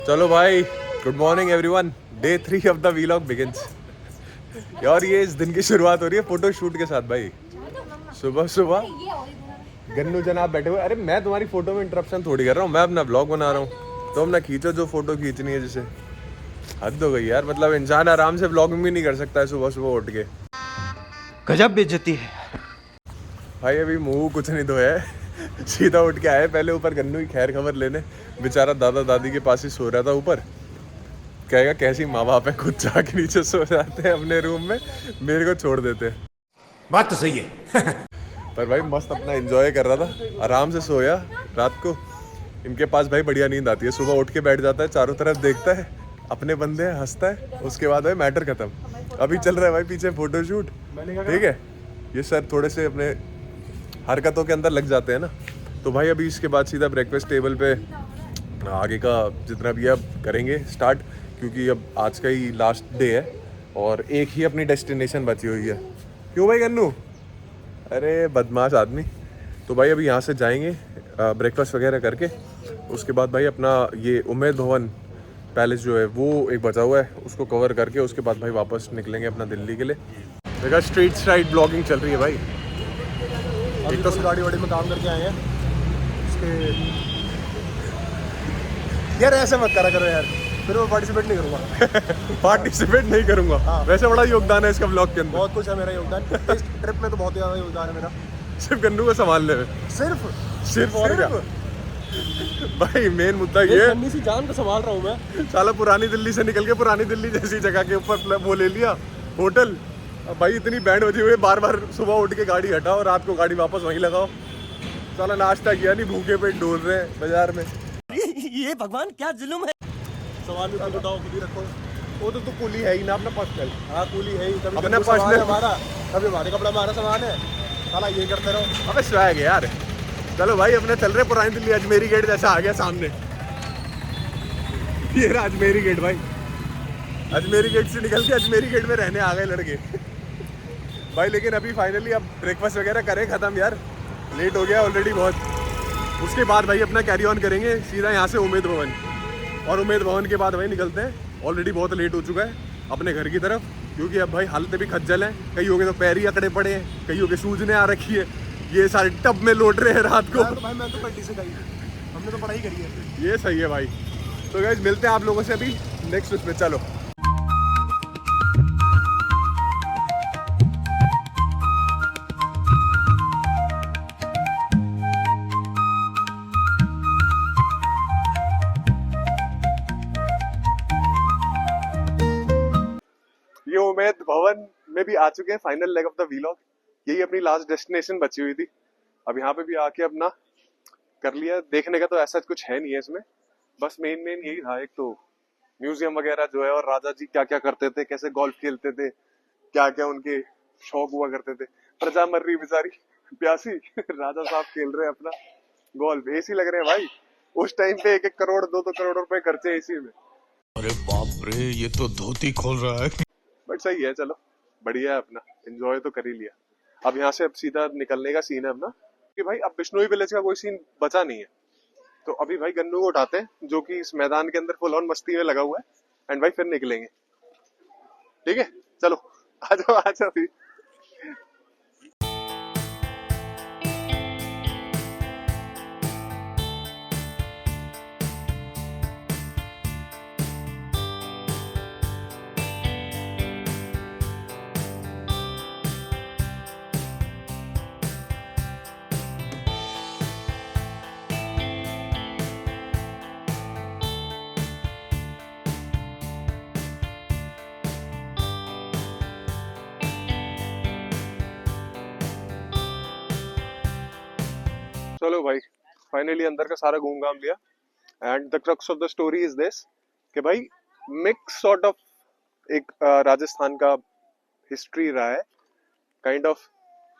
चलो भाई, good morning everyone. Day 3 of the vlog begins. और ये इस दिन की शुरुआत हो रही है फोटो शूट के साथ भाई। सुबह सुबह गन्नू जनाब बैठे हुए। अरे मैं तुम्हारी फोटो में इंटरप्शन थोड़ी कर रहा हूँ, मैं अपना ब्लॉग बना रहा हूँ। तुम ना खींचो जो फोटो खींचनी है जिसे। हद हो गई यार, मतलब इंसान आराम से ब्लॉगिंग भी नहीं कर सकता है सुबह सुबह उठ के। गजब बेइज्जती है भाई अभी मुंह कुछ नहीं धोया है, सीधा उठ के आए पहले ऊपर गन्नू की खैर खबर लेने। बेचारा दादा दादी के पास ही सो रहा था ऊपर। कहेगा कैसी माँ बाप है, खुद जाके नीचे सो जाते हैं अपने रूम में, मेरे को छोड़ देते हैं। बात तो सही है पर भाई मस्त अपना एंजॉय कर रहा था, आराम से सोया रात को। इनके पास भाई बढ़िया नींद आती है, सुबह उठ के बैठ जाता है, चारों तरफ देखता है, अपने बंदे हैं, हंसता है, उसके बाद भाई मैटर खत्म। अभी चल रहा है भाई पीछे फोटोशूट, ठीक है। ये सर थोड़े से अपने हरकतों के अंदर लग जाते हैं ना, तो भाई अभी इसके बाद सीधा ब्रेकफास्ट टेबल पे आगे का जितना भी अब करेंगे स्टार्ट, क्योंकि अब आज का ही लास्ट डे है और एक ही अपनी डेस्टिनेशन बची हुई है। क्यों भाई गन्नू? अरे बदमाश आदमी। तो भाई अभी यहाँ से जाएंगे ब्रेकफास्ट वगैरह करके, उसके बाद भाई अपना ये उम्मेद भवन पैलेस जो है वो एक बचा हुआ है, उसको कवर करके उसके बाद भाई वापस निकलेंगे अपना दिल्ली के लिए। देखा स्ट्रीट साइड ब्लॉगिंग चल रही है भाई। एक तो गाड़ी वाड़ी में काम करके आए हैं इसके। यार ऐसे मत करा करो यार, फिर मैं पार्टिसिपेट नहीं करूँगा। पार्टिसिपेट नहीं करूंगा। हाँ। वैसे बड़ा योगदान है इसका ब्लॉग के अंदर। बहुत कुछ है मेरा योगदान, इस ट्रिप में तो बहुत ज़्यादा योगदान है मेरा। सिर्फ गन्नू को संभालने में। सिर्फ और क्या भाई, मेन मुद्दा ये गन्नी सी जान को संभाल रहा हूँ मैं। साला पुरानी दिल्ली से निकल के पुरानी दिल्ली जैसी जगह के ऊपर वो ले लिया होटल। अब भाई इतनी बैंड बजी हुई है, बार बार सुबह उठ के गाड़ी हटाओ, रात को गाड़ी वापस वहीं लगाओ। साला नाश्ता किया नहीं, भूखे पेट ढूंढ रहे हैं बाजार में। ये भगवान क्या जुल्म है। सामान भी खुद उठाओ, खुद ही रखो। वो तो कुली है ही ना अपना पर्सनल। हाँ कूली है ही, कभी अपना गन्नू सामान है personal- हमारा, कभी हमारे कपड़ा हमारा सामान है। साला ये करते रहो। अबे स्वैग है यार। चलो भाई अपने चल रहे पुरानी दिल्ली, अजमेरी गेट जैसा आ गया सामने। ये रहा अजमेरी गेट भाई। अजमेरी गेट से निकल के अजमेरी गेट में रहने आ गए लड़के भाई। लेकिन अभी फाइनली अब ब्रेकफास्ट वगैरह करें खत्म यार, लेट हो गया ऑलरेडी बहुत। उसके बाद भाई अपना कैरी ऑन करेंगे सीधा यहाँ से उम्मेद भवन, और उम्मेद भवन के बाद भाई निकलते हैं, ऑलरेडी बहुत लेट हो चुका है, अपने घर की तरफ। क्योंकि अब भाई हालत भी खज्जल है, कईयों के तो पैर ही अकड़े पड़े हैं, कईयों के सूजने आ रखी है, ये सारे टब में लौट रहे हैं रात को। भाई मैं तो पट्टी से गई, हमने तो पढ़ाई करी है। ये सही है भाई। तो गाइस मिलते हैं आप लोगों से अभी नेक्स्ट उस पे। चलो ये उम्मेद भवन में भी आ चुके हैं, final leg of the vlog. यही अपनी लास्ट डेस्टिनेशन बची हुई थी। अब यहाँ पे भी आके अपना कर लिया। देखने का तो ऐसा कुछ है नहीं है इसमें, बस मेन मेन यही था, एक तो म्यूजियम वगैरह जो है, और राजा जी क्या क्या करते थे, कैसे गोल्फ खेलते थे, क्या क्या उनके शौक हुआ करते थे। प्रजा मर रही बेचारी प्यासी, राजा साहब खेल रहे हैं अपना गोल्फ। एसी लग रहे हैं भाई, उस टाइम पे 1-1 करोड़ 2-2 करोड़ रुपए खर्चे एसी में। अरे बाप रे, ये तो धोती खोल रहा है। बट सही है, चलो बढ़िया है, अपना एंजॉय तो कर ही लिया। अब यहाँ से अब सीधा निकलने का सीन है अपना, कि भाई अब बिश्नोई विलेज का कोई सीन बचा नहीं है। तो अभी भाई गन्नू को उठाते हैं, जो कि इस मैदान के अंदर फुल ऑन मस्ती में लगा हुआ है, एंड भाई फिर निकलेंगे। ठीक है चलो, आ जाओ आ जाओ। चलो भाई फाइनली अंदर का सारा घूम घाम लिया, and the crux of the story is this, कि भाई मिक्स सॉर्ट ऑफ एक राजस्थान का हिस्ट्री रहा है काइंड ऑफ।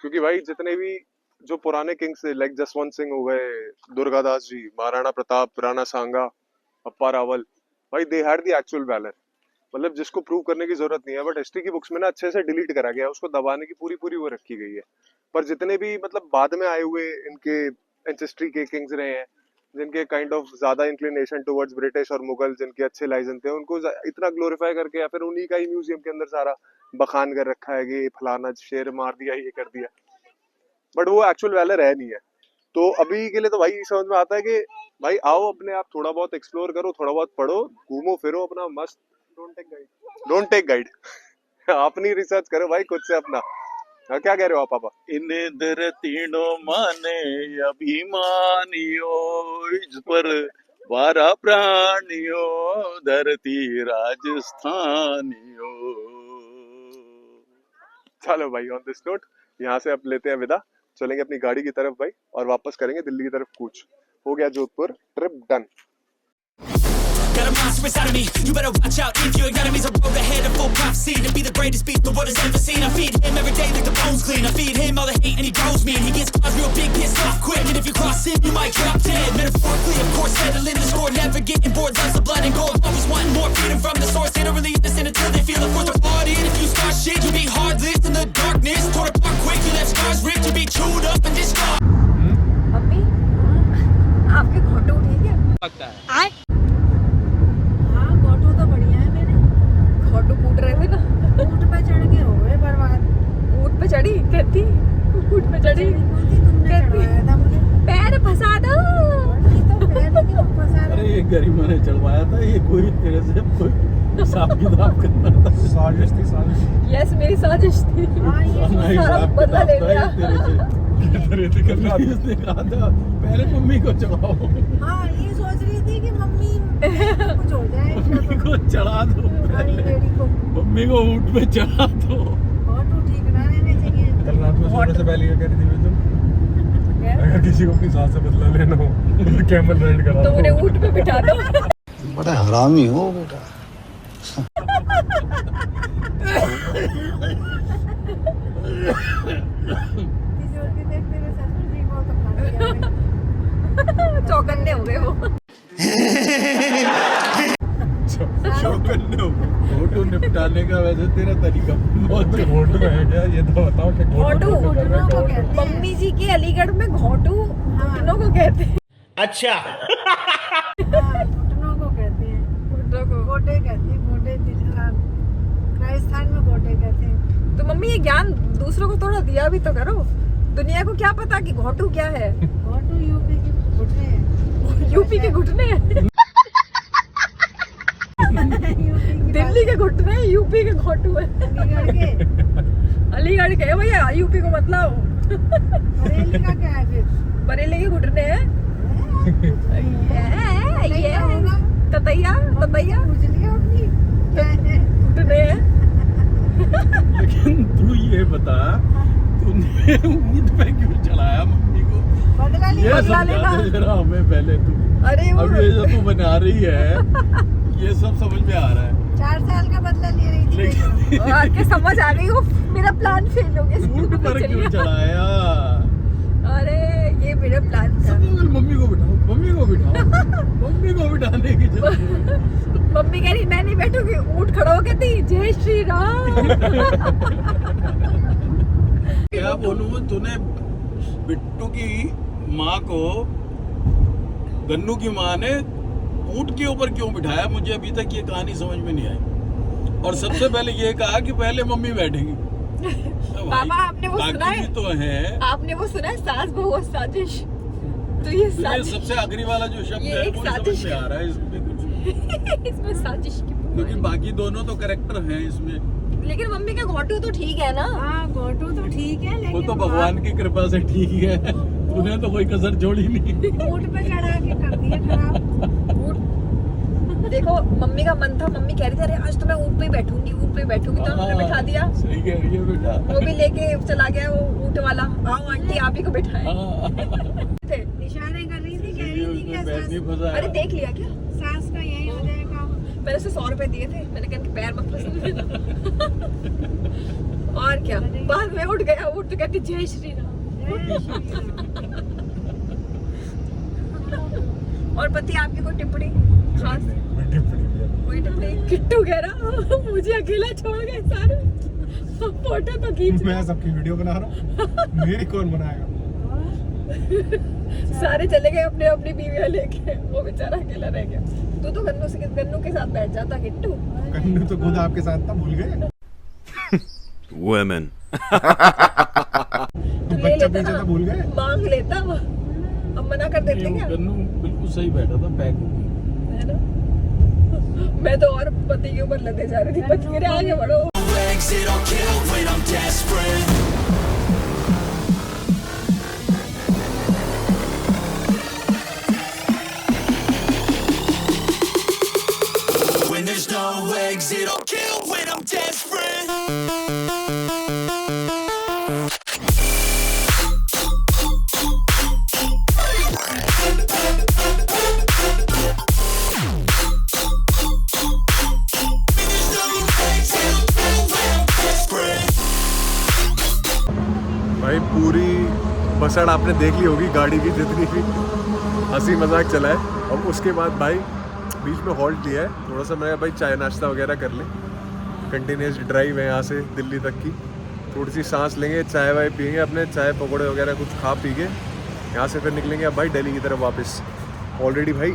क्योंकि भाई जितने भी जो पुराने किंग्स थे, लाइक जसवंत सिंह हो गए, दुर्गादास जी, महाराणा प्रताप, राणा सांगा, अप्पा रावल, भाई they had the actual valour. मतलब जिसको प्रूव करने की जरूरत नहीं है, बट हिस्ट्री की बुक्स में ना अच्छे से डिलीट करा गया है, उसको दबाने की पूरी पूरी वो रखी गई है। पर जितने भी मतलब बाद में आए हुए इनके एंसेस्ट्री के किंग्स रहे हैं, जिनके काइंड ऑफ ज्यादा इंक्लिनेशन टुवर्ड्स ब्रिटिश और मुगल, जिनके अच्छे लाइसेंस थे, उनको इतना ग्लोरीफाई करके या फिर उन्हीं का ही म्यूजियम के अंदर सारा बखान कर रखा है कि फलाना शेर मार दिया, ये कर दिया, बट वो एक्चुअल वैलर है नहीं है। तो अभी के लिए तो भाई समझ में आता है कि भाई आओ अपने आप थोड़ा बहुत एक्सप्लोर करो, थोड़ा बहुत पढ़ो, घूमो फिरो अपना मस्त, डोंट टेक गाइड अपनी रिसर्च करो भाई खुद से अपना। हाँ, क्या कह रहे हो आप पापा? इन्हें तीनों माने अभिमानियों, इस पर 12 प्राणियों, धरती राजस्थानियों। चलो भाई, ऑन दिस नोट यहाँ से अब लेते हैं विदा, चलेंगे अपनी गाड़ी की तरफ भाई और वापस करेंगे दिल्ली की तरफ कूच। हो गया Jodhpur trip done. Got a monster inside of me, you better watch out if your enemy's a road ahead of full prophecy to be the greatest beast the world has ever seen. I feed him every day like the bones clean, I feed him all the hate and he grows me, and he gets claws real big, pissed off quick, and if you cross him you might drop dead. Metaphorically of course, settling the score, never getting bored, loves the blood and gold, always wanting more, freedom from the source, they don't really listen until they feel the force of blood in. If you start shit, you'll be heartless in the darkness, torn apart quick, you left scars ripped, you'll be chewed up and discarded. Mummy आपके घोटू ठीक है? हाँ घोटू तो बढ़िया है मेरे। घोटू कूट रहे थे ना, ऊँट पे चढ़ के हो गए बर्बाद। ऊँट पे चढ़ी कहती, ऊँट पे चढ़ी तुमने चढ़वाया था मुझे, पैर फंसा दो। तो पैर नहीं फंसा रहा। अरे ये गरीबों ने चढ़वाया था, ये कोई तेरे से कोई हिसाब किताब करना था। साजिश थी, साजिश। यस मेरी साजिश थी। हाँ ये सारा बदला ले लिया। इसने कहा था पहले मम्मी को चढ़ाओ। हाँ ये सोच रही थी कि मम्मी कुछ हो जाए, मम्मी को चढ़ा दो, मम्मी को ऊँट पे चढ़ा दो। घोटू ठीक ना रहने चाहिए। कल रात में सोने से पहले क्या कह रही थी तुम? अगर किसी को अपनी सास से बदला लेना हो तो कैमल राइड करा तो उन्हें ऊँट पे बिठा दो। बड़ा हरामी हो बेटा। चौकन्ने हो गए वो। फोटो निपटाने का वैसे तेरा तरीका बहुत घोटू है क्या? ये तो बताओ कि घोटू घुटनों को कहते हैं। मम्मी जी के अलीगढ़ में घोटू घुटनों को कहते हैं। अच्छा घुटनों को कहते हैं, घुटनों को गोटे कहते हैं, गोटे राजस्थान में गोटे कहते हैं। तो मम्मी ये ज्ञान दूसरों को थोड़ा दिया भी तो करो, दुनिया को क्या पता कि घोटू क्या है। घोटू यूपी के घुटने हैं। यूपी के घुटने हैं। दिल्ली के घुटने, यूपी के घोटू है। अलीगढ़ के भैया, यूपी को मतलब। बरेली का क्या है फिर? बरेली के घुटने हैं। ये ततैया ततैया घुटने हैं। लेकिन तू ये बता, तूने ऊँट पे क्यों चढ़ाया मम्मी को? बदला ये समझा दे जरा हमें पहले तू। अरे अब ये जो तू बना रही है ये सब समझ में आ रहा है। 4 साल का बदला ले रही थी। लेकिन आके समझ आ गई वो, मेरा प्लान फेल हो गया। ऊँट पर क्यों चढ़ाया? अरे ये मेरा प्लान था। मम्मी को बिठाओ, मम्मी को बिठाओ, मम्मी को बिठाने की जरूरत। मम्मी कह रही मैं नहीं बैठूंगी, ऊँट खड़ा हो कहती जय श्री राम। क्या बोलूं, तूने बिट्टू की माँ को, गन्नू की माँ ने ऊँट के ऊपर क्यों बिठाया? मुझे अभी तक ये कहानी समझ में नहीं आई। और सबसे पहले ये कहा कि पहले मम्मी बैठेगी। पापा आपने वो सुना है? तो है, आपने वो सुना है सास बहू और साजिश? तो ये साजिश, सबसे आखिरी वाला जो शब्द ये है एक वो समझ साजिश में आ रहा है इसमें कुछ। इसमें साजिश की, क्योंकि बाकी दोनों तो करेक्टर हैं इसमें। लेकिन मम्मी का घोटू तो ठीक है ना? हाँ घोटू तो ठीक है, लेकिन वो तो भगवान की कृपा से ठीक है, तूने तो कोई कसर छोड़ी नहीं। ऊँट पे चढ़ा के कर दिया खराब। देखो मम्मी का मन था, मम्मी कह रही थी अरे आज तो मैं ऊँट पे बैठूंगी, ऊँट पे बैठूंगी, तो हमने बिठा दिया। सही कह रही है बेटा। वो भी लेके चला गया वो ऊँट वाला। आओ आंटी आप ही को बिठाए। इशारे कर रही थी, कह रही थी कि अरे देख लिया क्या सास का यही हो जाएगा। मैंने उसे 100 रुपए दिए थे, मैंने कहा पैर मत फिसल। और क्या, बाद में उठ गया, उठ तो कहती जय श्री राम। और पति आपकी कोई टिप्पणी खास? कोई टिप्पणी? किट्टू कह रहा मुझे अकेला छोड़ गए सारे, फोटो तो खींच। मैं सबकी वीडियो बना रहा हूँ, मेरी कौन बनाएगा? सारे चले गए अपने अपनी बीवियां लेके, वो बेचारा अकेला रह गया। तू तो गन्नू के साथ बैठ जाता किट्टू। गन्नू तो खुद आपके साथ था, भूल गए। Women. तू ले बच्चा लेता पीछे ना, था, भूल गए। मांग लेता। अब मना कर देते क्या? गन्नू बिल्कुल सही बैठा था पैक होके, है ना? मैं तो और पति के ऊपर लदे जा रही थी, पति मेरे आगे बढ़ो। Exit, I'll kill when I'm desperate. When there's no exit, I'll kill when I'm desperate. भाई पूरी बसड़ आपने देख ली होगी, गाड़ी की जितनी भी हंसी मजाक चला है। और उसके बाद भाई बीच में हॉल्ट लिया है थोड़ा सा, मैं भाई चाय नाश्ता वगैरह कर लें। कंटिन्यूस ड्राइव है यहाँ से दिल्ली तक की, थोड़ी सी सांस लेंगे, चाय वाय पियेंगे, अपने चाय पकौड़े वगैरह कुछ खा पी के यहाँ से फिर निकलेंगे अब भाई दिल्ली की तरफ वापस। ऑलरेडी भाई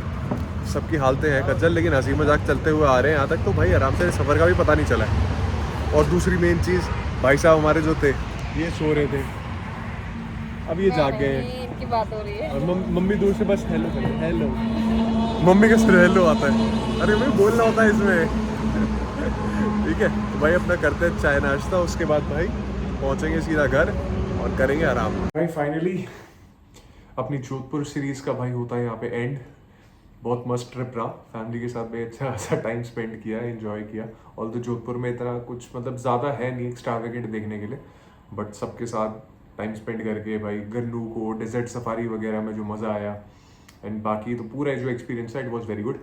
सबकी हालतें हैं खज्जल, लेकिन हंसी मजाक चलते हुए आ रहे हैं यहाँ तक, तो भाई आराम से सफ़र का भी पता नहीं चला है। और दूसरी मेन चीज़, भाई साहब हमारे जो थे ये सो रहे थे, अब ये जाग गए हैं। इनकी बात हो रही है। और मम्मी दूर से बस हेलो करें, हेलो। मम्मी का सिर्फ हेलो आता है, अरे भाई बोलना होता है इसमें। ठीक है, तो भाई अपना करते हैं चाय नाश्ता, उसके बाद भाई पहुंचेंगे सीधा घर और करेंगे आराम। भाई फाइनली अपनी जोधपुर सीरीज़ का भाई होता है यहाँ पे एंड। बहुत मस्त ट्रिप रहा, फैमिली के साथ भी अच्छा खासा टाइम स्पेंड किया, एंजॉय किया। और तो जोधपुर में इतना कुछ मतलब ज़्यादा है नहीं एक्स्ट्रावेगेंट देखने के लिए, बट सबके साथ टाइम स्पेंड करके भाई गन्नू को डेजर्ट सफारी वगैरह में जो मज़ा आया, एंड बाकी तो पूरा जो एक्सपीरियंस है इट वॉज वेरी गुड।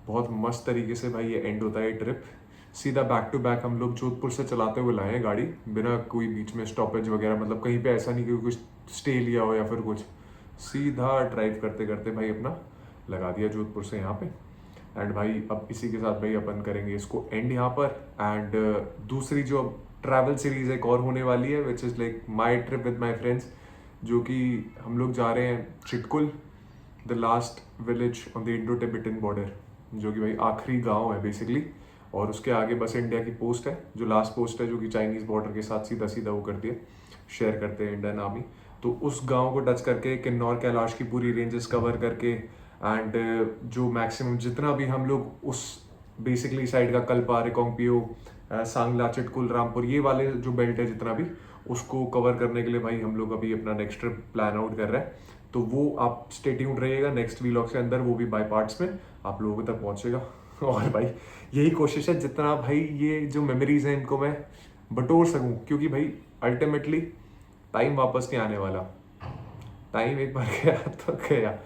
बहुत मस्त तरीके से भाई ये एंड होता है ट्रिप। सीधा बैक टू बैक हम लोग जोधपुर से चलाते हुए लाए हैं गाड़ी, बिना कोई बीच में स्टॉपेज वगैरह, मतलब कहीं पे ऐसा नहीं कि कुछ स्टे लिया हो या फिर कुछ, सीधा ड्राइव करते करते भाई अपना लगा दिया जोधपुर से यहाँ पे। एंड भाई अब इसी के साथ भाई अपन करेंगे इसको एंड यहाँ पर। एंड दूसरी जो ट्रैवल सीरीज एक और होने वाली है which is like my trip with my friends, जो कि हम लोग जा रहे हैं Chitkul, the last village on the Indo Tibetan border, जो कि भाई आखिरी गांव है बेसिकली। और उसके आगे बस इंडिया की पोस्ट है, जो लास्ट पोस्ट है, जो कि चाइनीज़ बॉर्डर के साथ सीधा सीधा वो करती है, शेयर करते हैं इंडियन आर्मी। तो उस गांव को टच करके किन्नौर कैलाश की पूरी रेंजेस कवर करके, एंड जो मैक्सिमम जितना भी हम लोग उस बेसिकली साइड का कल्पा, रिकोंगपियो, सांगला, चिटकुल, रामपुर, ये वाले जो बेल्ट है जितना भी, उसको कवर करने के लिए भाई हम लोग अभी अपना नेक्स्ट ट्रिप प्लान आउट कर रहे हैं। तो वो आप स्टे ट्यून्ड रहिएगा नेक्स्ट व्लॉग के अंदर, वो भी बाय पार्ट्स में आप लोगों तक पहुंचेगा। और भाई यही कोशिश है जितना भाई ये जो मेमोरीज हैं इनको मैं बटोर सकूं, क्योंकि भाई अल्टीमेटली टाइम वापस नहीं आने वाला, टाइम एक बार गया तो गया।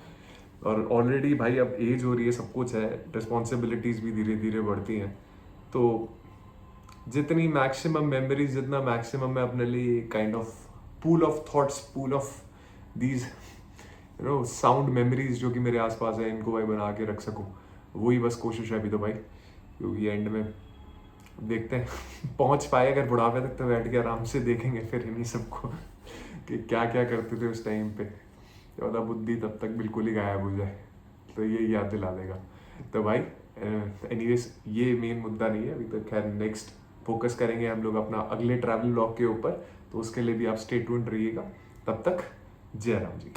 और ऑलरेडी भाई अब एज हो रही है, सब कुछ है, रिस्पॉन्सिबिलिटीज़ भी धीरे धीरे बढ़ती हैं, तो जितनी मैक्सिमम मेमोरीज, जितना मैक्सिमम मैं अपने लिए kind of pool of thoughts, pool of these you know sound memories जो कि मेरे आसपास है, इनको भाई बना के रख सकूं, वही बस कोशिश है अभी तो भाई। क्योंकि एंड में देखते हैं पहुंच पाए अगर बुढ़ापे तक, तो बैठ के आराम से देखेंगे फिर इन्हीं सबको कि क्या क्या करते थे उस टाइम पे। ज़्यादा बुद्धि तब तक बिल्कुल ही गायब हो जाए, तो ये याद दिला देगा। तो भाई एनीवेज ये मेन मुद्दा नहीं है अभी तो, खैर नेक्स्ट फोकस करेंगे हम लोग अपना अगले ट्रैवल व्लॉग के ऊपर, तो उसके लिए भी आप स्टे ट्यून्ड रहिएगा। तब तक जय राम जी।